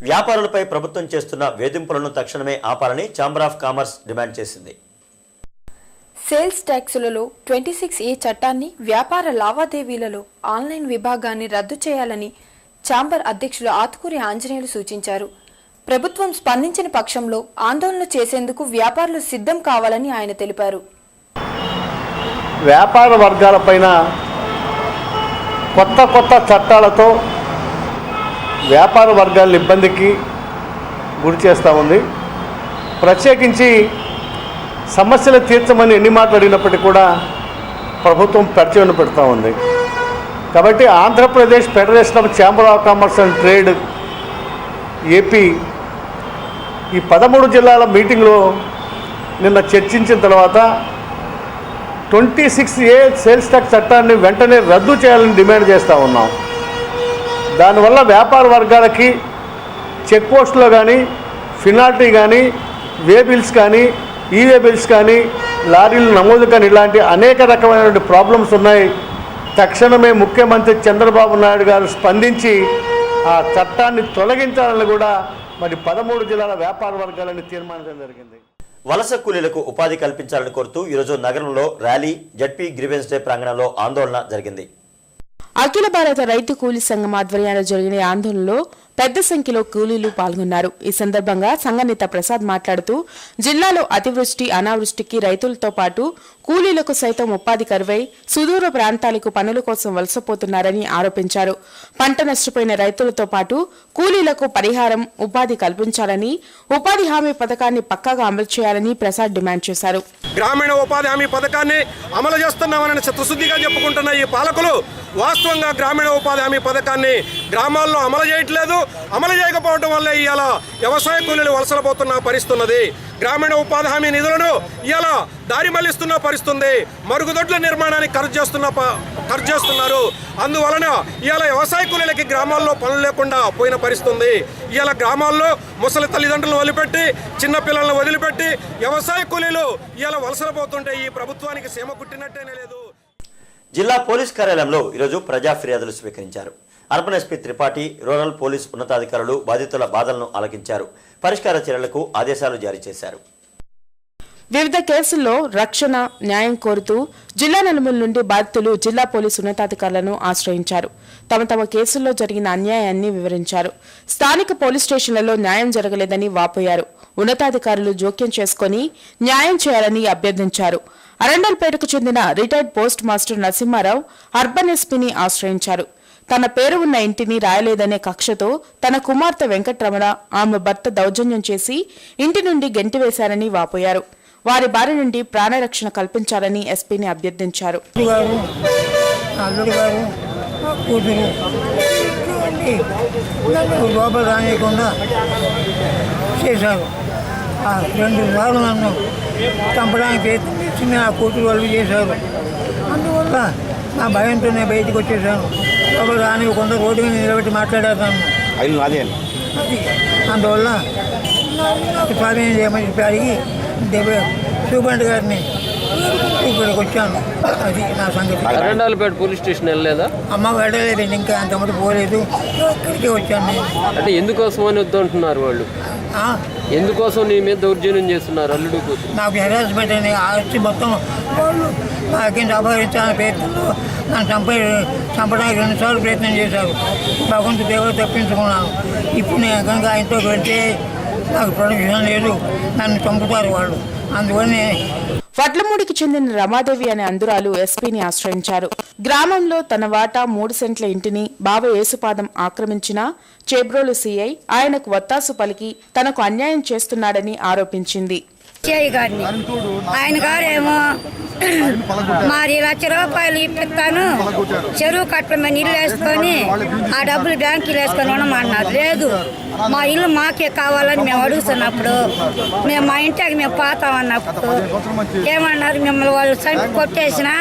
వ్యాపారులపై ప్రభుత్వం చేస్తున్న వేధింపులను తక్షణమే ఆపాలని ఛాంబర్ ఆఫ్ కామర్స్ డిమాండ్ చేసింది. సేల్స్ ట్యాక్సులలో 26A చట్టాన్ని వ్యాపార లావాదేవీలలో ఆన్లైన్ విభాగాన్ని రద్దు చేయాలని ఛాంబర్ అధ్యక్షులు ఆతుకూరి ఆంజనేయులు సూచించారు. ప్రభుత్వం స్పందించిన పక్షంలో ఆందోళన చేసేందుకు వ్యాపారులు సిద్ధం కావాలని ఆయన తెలిపారు. వ్యాపార వర్గాలపైన కొత్త చట్టాలతో వ్యాపార వర్గాల ఇబ్బందికి గురి చేస్తూ ఉంది. ప్రత్యేకించి సమస్యలు తీర్చమని ఎన్ని మాటలు అడిగినప్పటికీ కూడా ప్రభుత్వం పెడచెవిన పెడతా ఉంది. కాబట్టి Andhra Pradesh federation of chamber of commerce and trade AP ఈ 13 జిల్లాల మీటింగ్లో నిన్న చర్చించిన తర్వాత 26A సేల్స్ ట్యాక్స్ చట్టాన్ని వెంటనే రద్దు చేయాలని డిమాండ్ చేస్తూ ఉన్నాం. దానివల్ల వ్యాపార వర్గాలకి చెక్ పోస్టులో కానీ, ఫినాల్టీ కానీ, వే బిల్స్ కానీ, ఈవే బిల్స్ కానీ, లారీలు నమోదు కానీ ఇలాంటి అనేక రకమైనటువంటి ప్రాబ్లమ్స్ ఉన్నాయి. తక్షణమే ముఖ్యమంత్రి చంద్రబాబు నాయుడు గారు స్పందించి ఆ చట్టాన్ని తొలగించాలని కూడా మరి 13 జిల్లాల వ్యాపార వర్గాలని తీర్మానించడం జరిగింది. వలస కూలీలకు ఉపాధి కల్పించాలని కోరుతూ ఈరోజు నగరంలో ర్యాలీ, జడ్పీ గ్రీవెన్స్ డే ప్రాంగణంలో ఆందోళన జరిగింది. అఖిల భారత రైతు కూలీ సంఘం ఆధ్వర్యంలో జరిగిన ఆందోళనలో పెద్ద సంఖ్యలో కూలీలు పాల్గొన్నారు. ఈ సందర్భంగా సంఘనేత ప్రసాద్ మాట్లాడుతూ జిల్లాలో అతివృష్టి, అనావృష్టికి రైతులతో పాటు కూలీలకు సైతం ఉపాధి కరువై సుదూర ప్రాంతాలకు పనుల కోసం వలసపోతున్నారని ఆరోపించారు. పంట నష్టపోయిన రైతులతో పాటు కూలీలకు పరిహారం, ఉపాధి కల్పించాలని, ఉపాధి హామీ పథకాన్ని పక్కాగా అమలు చేయాలని ప్రసాద్ డిమాండ్ చేశారు. గ్రామీణ ఉపాధి హామీ పథకాన్ని అమలు చేస్తున్నామని చిత్తశుద్ధిగా చెప్పుకుంటున్న ఈ పాలకులు వాస్తవంగా గ్రామీణ ఉపాధి హామీ పథకాన్ని గ్రామాల్లో అమలు చేయట్లేదు. అమలు చేయకపోవడం వల్ల ఇవాళ వ్యవసాయ కూలీలు వలసలపోతున్న పరిస్థితున్నది. గ్రామీణ ఉపాధి హామీ నిధులను ఇవాళ దారి మళ్లిస్తున్న పరిస్థితుంది. మరుగుదొడ్ల నిర్మాణానికి ఖర్చు చేస్తున్నారు. అందువలన ఇవాళ వ్యవసాయ కూలీలకి గ్రామాల్లో పనులు లేకుండా పోయిన పరిస్థితి ఉంది. ఇవాళ గ్రామాల్లో ముసలి తల్లిదండ్రులను వదిలిపెట్టి, చిన్నపిల్లలను వదిలిపెట్టి వ్యవసాయ కూలీలు ఇవాళ వలసలపోతుంటే ఈ ప్రభుత్వానికి సీమ కుట్టినట్టేనే లేదు. జిల్లా పోలీస్ కార్యాలయంలో ఈరోజు ప్రజా ఫిర్యాదులు స్వీకరించారు. Urban SP Tripathi, rural police ఉన్నతాధికారులు బాధితుల బాధలను ఆలకించారు. పరిష్కార చర్యలకు ఆదేశాలు జారీ చేశారు. వివిధ కేసుల్లో రక్షణ, న్యాయం కోరుతూ జిల్లా నలుమూల నుండి బాధితులు జిల్లా పోలీసు ఉన్నతాధికారులను ఆశ్రయించారు. తమ కేసుల్లో జరిగిన అన్యాయాన్ని వివరించారు. స్థానిక పోలీస్ స్టేషన్లలో న్యాయం జరగలేదని వాపోయారు. ఉన్నతాధికారులు జోక్యం చేసుకుని న్యాయం చేయాలని అభ్యర్థించారు. అరండల్పేటకు చెందిన retired postmaster Narasimharao urban ఎస్పీని ఆశ్రయించారు. తన పేరు ఉన్న ఇంటిని రాయలేదనే కక్షతో తన కుమార్తె వెంకట్రమణ, ఆమె భర్త దౌర్జన్యం చేసి ఇంటి నుండి గెంటివేశారని వాపోయారు. వారి బారి నుండి ప్రాణరక్షణ కల్పించాలని ఎస్పీని అభ్యర్థించారు. నన్ను చంపడానికి ప్రయత్నించి నా కూతురు వాళ్ళు చేశారు. అందువల్ల నా భయంతో నేను బయటకు వచ్చేసాను. లోపల రాని కొంత రోడ్డు మీద నిలబెట్టి మాట్లాడేస్తాను. అది అందువల్ల నాకు స్వాధీనం చేయమని చెప్పి అడిగి సూపరింట్ గారిని ఇక్కడికి వచ్చాను. అది నా సంగతి. అరండాలపేట పోలీస్ స్టేషన్ వెళ్ళలేదా? అమ్మ వెళ్ళలేదు, ఇంకా అంతమంది పోలేదు. ఇక్కడికే వచ్చాను నేను. అంటే ఎందుకోసం అని వద్దంటున్నారు వాళ్ళు? ఎందుకోసం నీ మీద దౌర్జన్యం చేస్తున్నారు? అల్లుడు కూతురు నాకు హెరాస్మెంట్ అని ఆస్తి మొత్తం వాళ్ళు నాకేం అపహరించాలని ప్రయత్నంలో నన్ను చంపడానికి 2 సార్లు ప్రయత్నం చేశారు. భగవంతుడు దేవుడు తప్పించుకున్నాను. ఇప్పుడు నేను కనుక ఆయనతో వెళ్తే నాకు ప్రొటెక్షన్ లేదు, నన్ను చంపుతారు వాళ్ళు. అందువల్ల వడ్లమూడికి చెందిన రమాదేవి అనే అందురాలు ఎస్పీని ఆశ్రయించారు. గ్రామంలో తన వాటా 3 సెంట్ల ఇంటిని బావ యేసుపాదం ఆక్రమించిన చేబ్రోలు సీఐ ఆయనకు వత్తాసు పలికి తనకు అన్యాయం చేస్తున్నాడని ఆరోపించింది. ఆయన గారేమో మరి ₹1,00,000 ఇప్పిస్తాను, చెరువు కట్టమని ఇల్లు వేసుకొని ఆ డబ్బులు బ్యాంకులు వేసుకొని ఉండమన్నారు. లేదు, మా ఇల్లు మాకే కావాలని మేము అడుగుతున్నప్పుడు మేము మా ఇంటికి మేము పోతామన్నప్పుడు ఏమన్నారు, మిమ్మల్ని వాళ్ళు చంపి కొట్టేసినా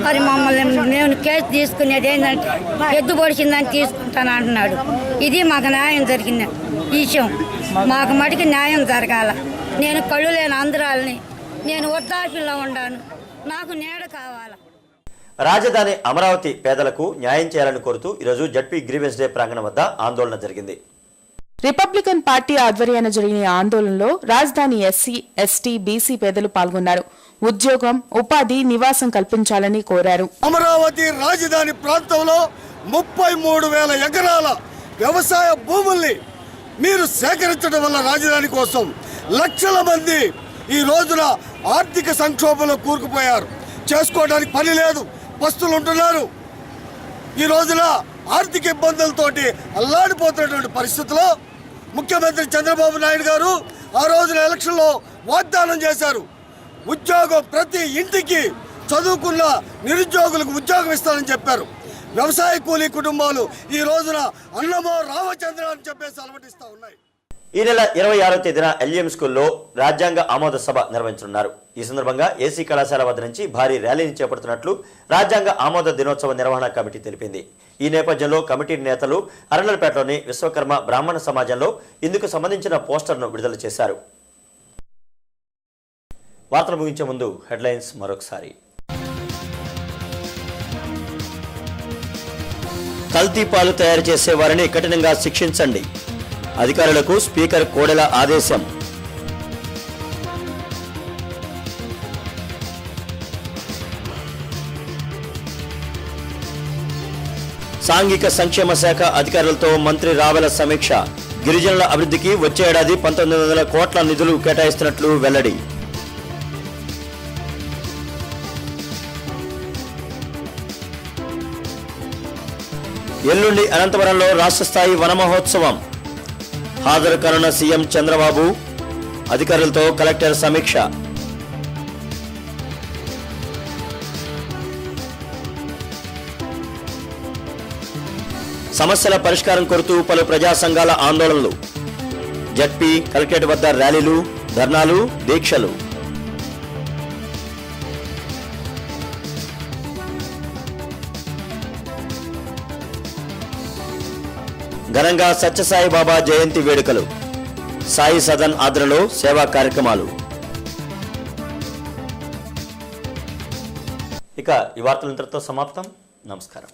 మరి మమ్మల్ని మేము కేసు తీసుకునేది ఏంటంటే ఎద్దు పొడిచిందని తీసుకుంటాను అంటున్నాడు. ఇది మాకు న్యాయం జరిగిన విషయం. మాకు మటుకు న్యాయం జరగాల. నేను కళ్ళు లేని అందరాలని, నేను వృద్ధాప్యంలో ఉన్నాను, నాకు నీడ కావాలా. రాజధాని అమరావతి పేదలకు న్యాయం చేయాలని కోరుతూ ఈరోజు జడ్పీ గ్రీవెన్స్ డే ప్రాంగణం వద్ద ఆందోళన జరిగింది. రిపబ్లికన్ పార్టీ ఆధ్వర్యాన జరిగిన ఆందోళనలో రాజధాని ఎస్సీ, ఎస్టీ, బీసీ పేదలు పాల్గొన్నారు. ఉద్యోగం, ఉపాధి, నివాసం కల్పించాలని కోరారు. అమరావతి రాజధాని ప్రాంతంలో 33,000 ఎకరాల వ్యవసాయ భూముల్ని మీరు సేకరించడం వల్ల రాజధాని కోసం లక్షల మంది ఈ రోజున ఆర్థిక సంక్షోభంలో కూరుకుపోయారు. చేసుకోవడానికి పని లేదు, పస్తులు ఉంటున్నారు. ఈ రోజున ఆర్థిక ఇబ్బందులతోటి అల్లాడిపోతున్నటువంటి పరిస్థితుల్లో ముఖ్యమంత్రి చంద్రబాబు నాయుడు గారు ఆ రోజున ఎలక్షన్లో వాగ్దానం చేశారు. ఉద్యోగం ప్రతి ఇంటికి, చదువుకున్న నిరుద్యోగులకు ఉద్యోగం ఇస్తానని చెప్పారు. వ్యవసాయ కూలీ కుటుంబాలు ఈ రోజున అన్నమో రామచంద్ర అని చెప్పేసి అలవటిస్తూ ఉన్నాయి. ఈ నెల 26వ తేదీన ఎల్ఎం స్కూల్లో రాజ్యాంగ ఆమోద సభ నిర్వహించనున్నారు. ఈ సందర్భంగా ఏసీ కళాశాల వద్ద నుంచి భారీ ర్యాలీని చేపడుతున్నట్లు రాజ్యాంగ ఆమోద దినోత్సవ నిర్వహణ కమిటీ తెలిపింది. ఈ నేపథ్యంలో కమిటీ నేతలు అరండలపేటలోని విశ్వకర్మ బ్రాహ్మణ సమాజంలో ఇందుకు సంబంధించిన పోస్టర్ను విడుదల చేశారు. వార్తలు ముగించే ముందు హెడ్లైన్స్ మరొకసారి. కల్తీ పాలు తయారు చేసే వారిని కఠినంగా శిక్షించండి. అధికారులకు స్పీకర్ కోడెల ఆదేశం. సాంఘిక సంక్షేమ శాఖ అధికారులతో మంత్రి రావెల సమీక్ష. గిరిజనుల అభివృద్ధికి వచ్చే ఏడాది 1900 కోట్ల నిధులు కేటాయిస్తున్నట్లు వెల్లడి. ఎల్లుండి అనంతపురంలో రాష్ట్ర స్థాయి వన మహోత్సవం. హాజరు కానున్న సీఎం చంద్రబాబు. అధికారులతో కలెక్టర్ సమీక్ష. సమస్యల పరిష్కారం కోరుతూ పలు ప్రజా సంఘాల ఆందోళనలు. జడ్పీ, కలెక్టరేట్ వద్ద ర్యాలీలు, ధర్నాలు, దీక్షలు. ఘనంగా సత్యసాయి బాబా జయంతి వేడుకలు. సాయి సదన్ ఆధ్వర్యంలో సేవా కార్యక్రమాలు. ఇక ఈ వార్తలు ఇంతటితో సమాప్తం. నమస్కారం.